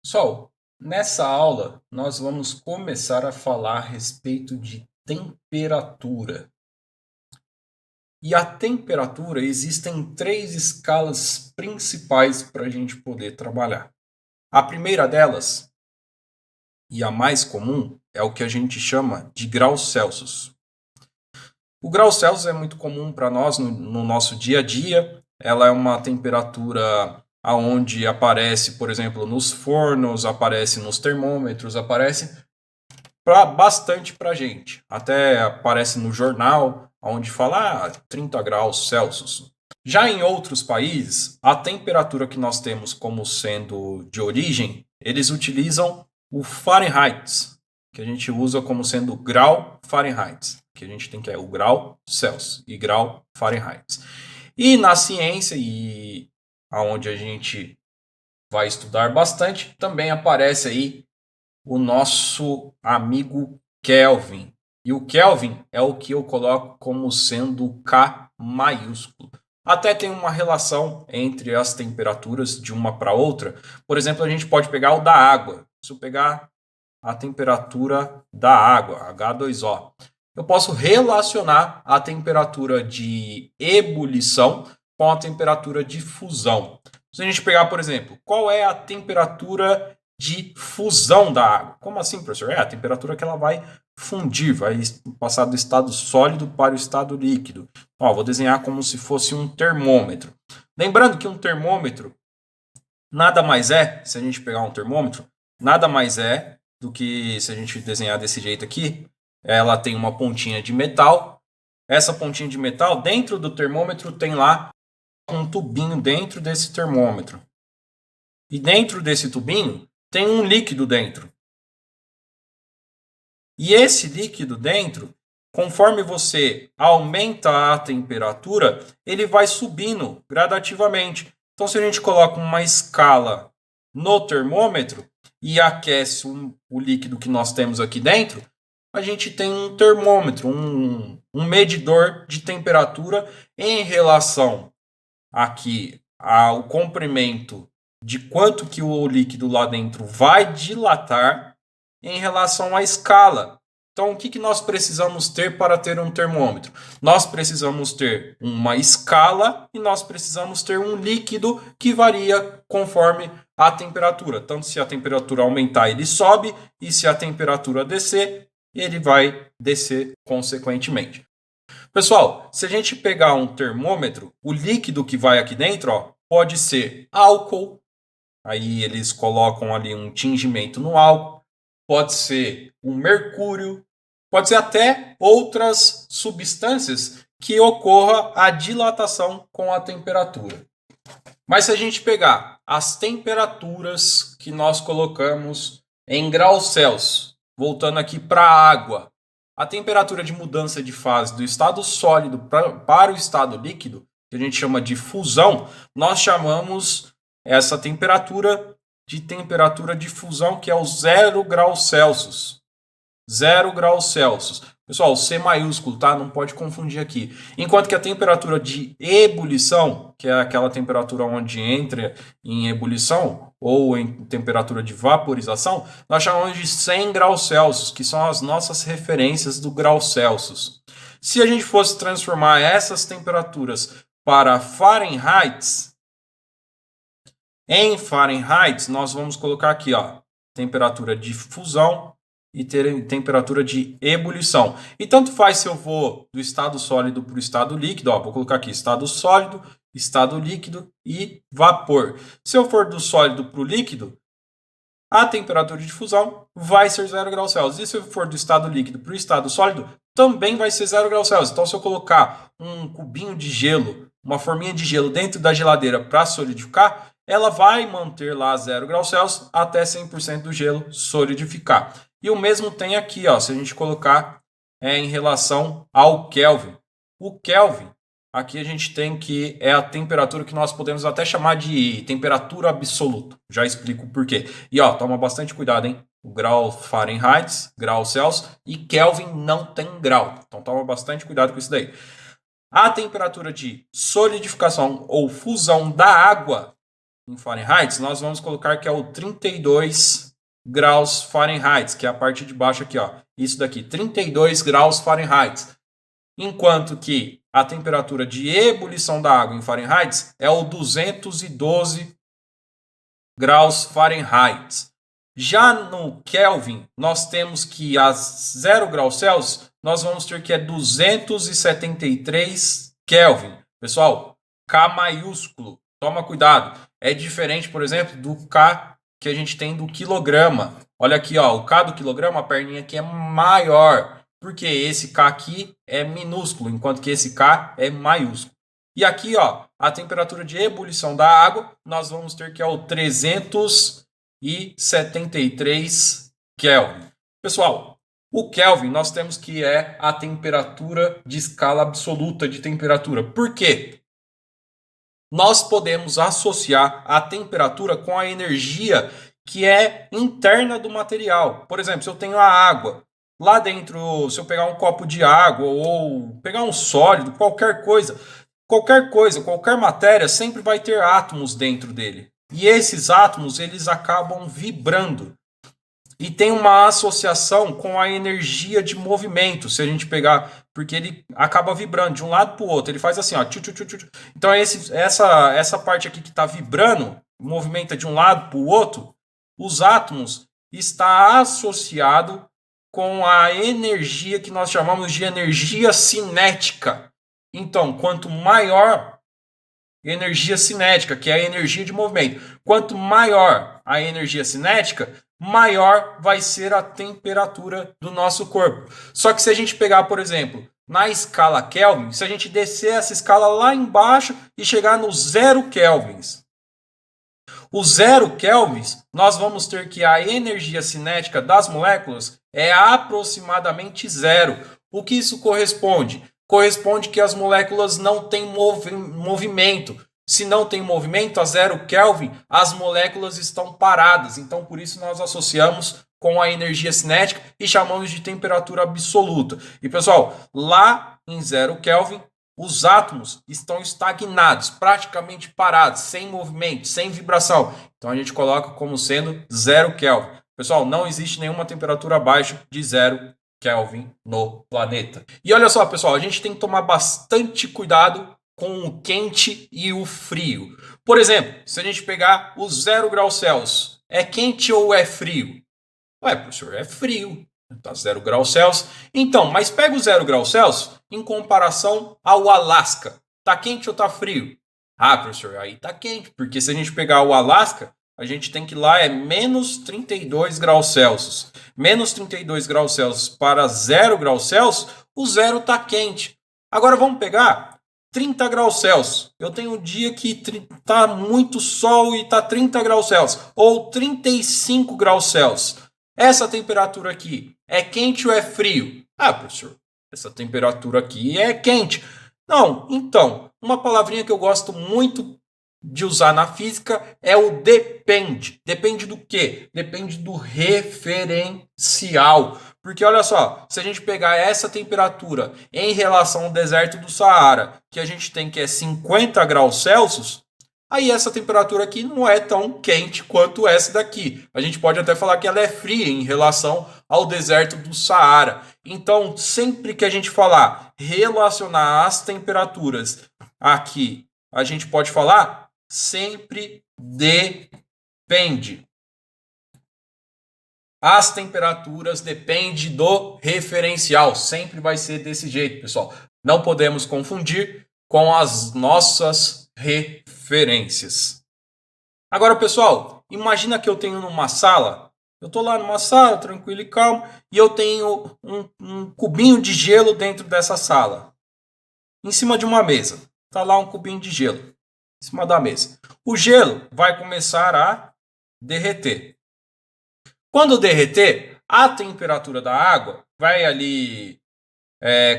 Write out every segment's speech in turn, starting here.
Pessoal, nessa aula nós vamos começar a falar a respeito de temperatura. E a temperatura existem três escalas principais para a gente poder trabalhar. A primeira delas, e a mais comum, é o que a gente chama de graus Celsius. O grau Celsius é muito comum para nós no nosso dia a dia. Ela é uma temperatura aonde aparece, por exemplo, nos fornos, aparece nos termômetros, aparece bastante para gente. Até aparece no jornal, onde fala 30 graus Celsius. Já em outros países, a temperatura que nós temos como sendo de origem, eles utilizam o Fahrenheit, que a gente usa como sendo grau Fahrenheit, que a gente tem que é o grau Celsius e grau Fahrenheit. E na ciência e aonde a gente vai estudar bastante, também aparece aí o nosso amigo Kelvin. E o Kelvin é o que eu coloco como sendo K maiúsculo. Até tem uma relação entre as temperaturas de uma para outra. Por exemplo, a gente pode pegar o da água. Se eu pegar a temperatura da água, H2O, eu posso relacionar a temperatura de ebulição com a temperatura de fusão. Se a gente pegar, por exemplo, qual é a temperatura de fusão da água? Como assim, professor? É a temperatura que ela vai fundir, vai passar do estado sólido para o estado líquido. Ó, vou desenhar como se fosse um termômetro. Lembrando que um termômetro nada mais é, se a gente pegar um termômetro, nada mais é do que se a gente desenhar desse jeito aqui, ela tem uma pontinha de metal. Essa pontinha de metal, dentro do termômetro, tem lá um tubinho dentro desse termômetro. E dentro desse tubinho tem um líquido dentro. E esse líquido dentro, conforme você aumenta a temperatura, ele vai subindo gradativamente. Então, se a gente coloca uma escala no termômetro e aquece o líquido que nós temos aqui dentro, a gente tem um termômetro, um medidor de temperatura em relação aqui ao comprimento de quanto que o líquido lá dentro vai dilatar em relação à escala. Então, o que nós precisamos ter para ter um termômetro? Nós precisamos ter uma escala e nós precisamos ter um líquido que varia conforme a temperatura. Tanto se a temperatura aumentar, ele sobe, e se a temperatura descer, ele vai descer consequentemente. Pessoal, se a gente pegar um termômetro, o líquido que vai aqui dentro, pode ser álcool, aí eles colocam ali um tingimento no álcool, pode ser um mercúrio, pode ser até outras substâncias que ocorra a dilatação com a temperatura. Mas se a gente pegar as temperaturas que nós colocamos em graus Celsius, voltando aqui para a água, a temperatura de mudança de fase do estado sólido para o estado líquido, que a gente chama de fusão, nós chamamos essa temperatura de fusão, que é o 0 graus Celsius. 0 graus Celsius. Pessoal, C maiúsculo, tá? Não pode confundir aqui. Enquanto que a temperatura de ebulição, que é aquela temperatura onde entra em ebulição, ou em temperatura de vaporização, nós chamamos de 100 graus Celsius, que são as nossas referências do grau Celsius. Se a gente fosse transformar essas temperaturas para Fahrenheit, em Fahrenheit, nós vamos colocar aqui, temperatura de fusão e ter temperatura de ebulição. E tanto faz se eu vou do estado sólido para o estado líquido, vou colocar aqui estado sólido, estado líquido e vapor. Se eu for do sólido para o líquido, a temperatura de fusão vai ser 0 graus Celsius. E se eu for do estado líquido para o estado sólido, também vai ser 0 graus Celsius. Então, se eu colocar um cubinho de gelo, uma forminha de gelo dentro da geladeira para solidificar, ela vai manter lá 0 graus Celsius até 100% do gelo solidificar. E o mesmo tem aqui, se a gente colocar em relação ao Kelvin. O Kelvin, aqui a gente tem que é a temperatura que nós podemos até chamar de temperatura absoluta. Já explico o porquê. E toma bastante cuidado, hein? O grau Fahrenheit, grau Celsius, e Kelvin não tem grau. Então toma bastante cuidado com isso daí. A temperatura de solidificação ou fusão da água em Fahrenheit, nós vamos colocar que é o 32 graus Fahrenheit, que é a parte de baixo aqui, ó. Isso daqui, 32 graus Fahrenheit. Enquanto que a temperatura de ebulição da água em Fahrenheit é o 212 graus Fahrenheit. Já no Kelvin, nós temos que a 0 graus Celsius, nós vamos ter que é 273 Kelvin. Pessoal, K maiúsculo, toma cuidado. É diferente, por exemplo, do K que a gente tem do quilograma. Olha aqui, ó, o K do quilograma, a perninha aqui é maior, porque esse K aqui é minúsculo, enquanto que esse K é maiúsculo. E aqui, ó, a temperatura de ebulição da água, nós vamos ter que é o 373 Kelvin. Pessoal, o Kelvin nós temos que é a temperatura de escala absoluta de temperatura. Por quê? Nós podemos associar a temperatura com a energia que é interna do material. Por exemplo, se eu tenho a água, lá dentro, se eu pegar um copo de água ou pegar um sólido, qualquer coisa, qualquer matéria sempre vai ter átomos dentro dele. E esses átomos, eles acabam vibrando. E tem uma associação com a energia de movimento, se a gente pegar, porque ele acaba vibrando de um lado para o outro. Ele faz assim, ó. Tchu, tchu, tchu, tchu. Então essa parte aqui que está vibrando, movimenta de um lado para o outro, os átomos está associado com a energia que nós chamamos de energia cinética. Então, quanto maior energia cinética, que é a energia de movimento, quanto maior a energia cinética, maior vai ser a temperatura do nosso corpo. Só que se a gente pegar, por exemplo, na escala Kelvin, se a gente descer essa escala lá embaixo e chegar no 0 kelvins, o 0 kelvins, nós vamos ter que a energia cinética das moléculas é aproximadamente zero. O que isso corresponde? Corresponde que as moléculas não têm movimento. Se não tem movimento, a 0 Kelvin, as moléculas estão paradas. Então, por isso, nós associamos com a energia cinética e chamamos de temperatura absoluta. E, pessoal, lá em 0 Kelvin, os átomos estão estagnados, praticamente parados, sem movimento, sem vibração. Então, a gente coloca como sendo 0 Kelvin. Pessoal, não existe nenhuma temperatura abaixo de 0 Kelvin no planeta. E olha só, pessoal, a gente tem que tomar bastante cuidado com o quente e o frio. Por exemplo, se a gente pegar o 0 graus Celsius, é quente ou é frio? Ué, professor, é frio. Tá 0 graus Celsius. Então, mas pega o 0 graus Celsius em comparação ao Alasca. Tá quente ou tá frio? Ah, professor, aí tá quente, porque se a gente pegar o Alasca, a gente tem que ir lá é menos 32 graus Celsius. Menos 32 graus Celsius para 0 graus Celsius, o zero tá quente. Agora vamos pegar 30 graus Celsius. Eu tenho um dia que tá muito sol e tá 30 graus Celsius. Ou 35 graus Celsius. Essa temperatura aqui é quente ou é frio? Ah, professor, essa temperatura aqui é quente. Não, então, uma palavrinha que eu gosto muito de usar na física é o depende. Depende do quê? Depende do referencial. Porque olha só, se a gente pegar essa temperatura em relação ao deserto do Saara, que a gente tem que é 50 graus Celsius, aí essa temperatura aqui não é tão quente quanto essa daqui. A gente pode até falar que ela é fria em relação ao deserto do Saara. Então, sempre que a gente falar relacionar as temperaturas aqui, a gente pode falar sempre depende. As temperaturas dependem do referencial. Sempre vai ser desse jeito, pessoal. Não podemos confundir com as nossas referências. Agora, pessoal, imagina que eu tenho numa sala. Eu estou lá numa sala, tranquilo e calmo, e eu tenho um cubinho de gelo dentro dessa sala. Em cima de uma mesa. Está lá um cubinho de gelo em cima da mesa. O gelo vai começar a derreter. Quando derreter, a temperatura da água vai ali,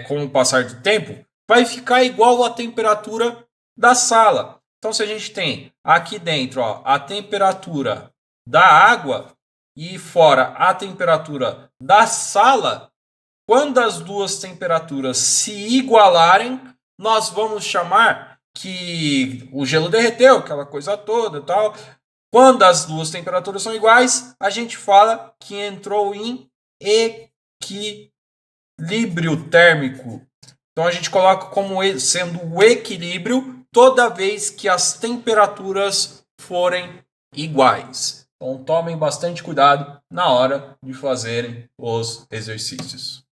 com o passar do tempo, vai ficar igual à temperatura da sala. Então, se a gente tem aqui dentro, ó, a temperatura da água e fora a temperatura da sala, quando as duas temperaturas se igualarem, nós vamos chamar que o gelo derreteu, aquela coisa toda, tal. Quando as duas temperaturas são iguais, a gente fala que entrou em equilíbrio térmico. Então a gente coloca como sendo o equilíbrio toda vez que as temperaturas forem iguais. Então tomem bastante cuidado na hora de fazerem os exercícios.